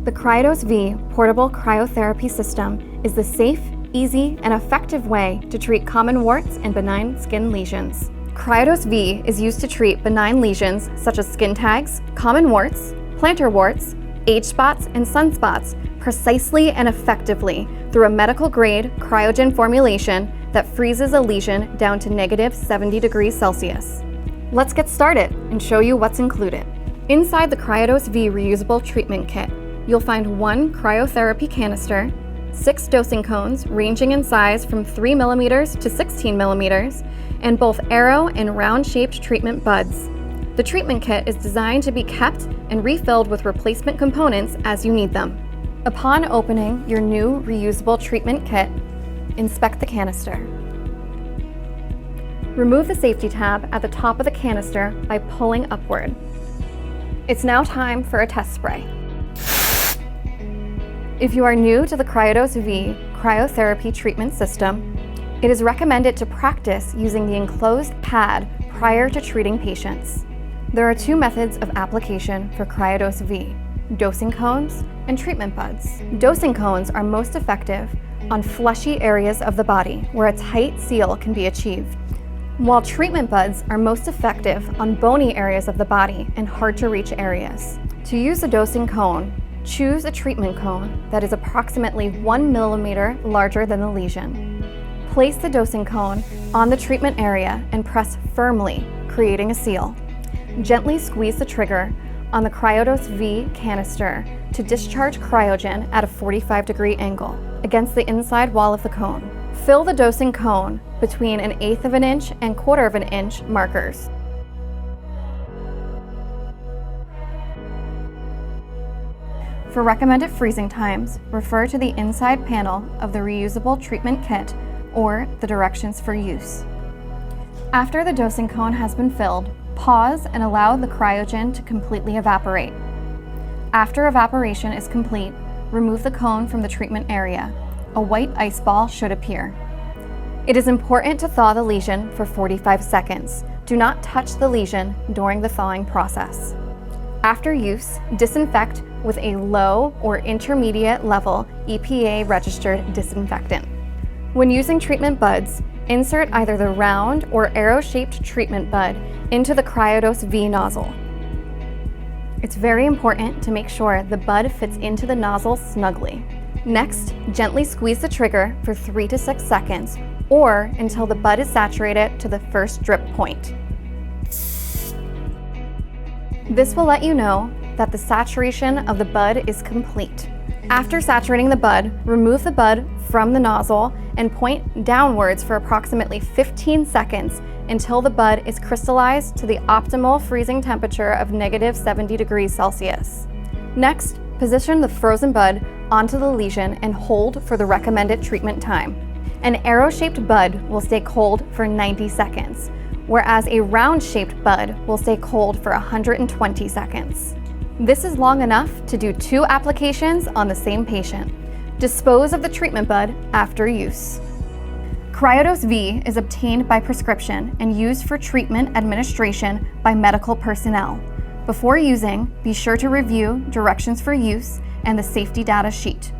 The CryoDose V portable cryotherapy system is the safe, easy, and effective way to treat common warts and benign skin lesions. CryoDose V is used to treat benign lesions such as skin tags, common warts, plantar warts, age spots, and sunspots precisely and effectively through a medical-grade cryogen formulation that freezes a lesion down to -70 degrees Celsius. Let's get started and show you what's included. Inside the CryoDose V reusable treatment kit, you'll find 1 cryotherapy canister, 6 dosing cones ranging in size from 3 mm to 16 mm, and both arrow and round-shaped treatment buds. The treatment kit is designed to be kept and refilled with replacement components as you need them. Upon opening your new reusable treatment kit, inspect the canister. Remove the safety tab at the top of the canister by pulling upward. It's now time for a test spray. If you are new to the CryoDose V cryotherapy treatment system, it is recommended to practice using the enclosed pad prior to treating patients. There are 2 methods of application for CryoDose V: dosing cones and treatment buds. Dosing cones are most effective on fleshy areas of the body where a tight seal can be achieved, while treatment buds are most effective on bony areas of the body and hard-to-reach areas. To use a dosing cone, choose a treatment cone that is approximately 1 mm larger than the lesion. Place the dosing cone on the treatment area and press firmly, creating a seal. Gently squeeze the trigger on the CryoDose V canister to discharge cryogen at a 45-degree angle against the inside wall of the cone. Fill the dosing cone between 1/8 of an inch and 1/4 of an inch markers. For recommended freezing times, refer to the inside panel of the reusable treatment kit or the directions for use. After the dosing cone has been filled, pause and allow the cryogen to completely evaporate. After evaporation is complete, remove the cone from the treatment area. A white ice ball should appear. It is important to thaw the lesion for 45 seconds. Do not touch the lesion during the thawing process. After use, disinfect with a low or intermediate level EPA-registered disinfectant. When using treatment buds, insert either the round or arrow-shaped treatment bud into the CryoDose V nozzle. It's very important to make sure the bud fits into the nozzle snugly. Next, gently squeeze the trigger for 3 to 6 seconds or until the bud is saturated to the first drip point. This will let you know that the saturation of the bud is complete. After saturating the bud, remove the bud from the nozzle and point downwards for approximately 15 seconds until the bud is crystallized to the optimal freezing temperature of -70 degrees Celsius. Next, position the frozen bud onto the lesion and hold for the recommended treatment time. An arrow-shaped bud will stay cold for 90 seconds, whereas a round-shaped bud will stay cold for 120 seconds. This is long enough to do 2 applications on the same patient. Dispose of the treatment bud after use. CryoDose V is obtained by prescription and used for treatment administration by medical personnel. Before using, be sure to review directions for use and the safety data sheet.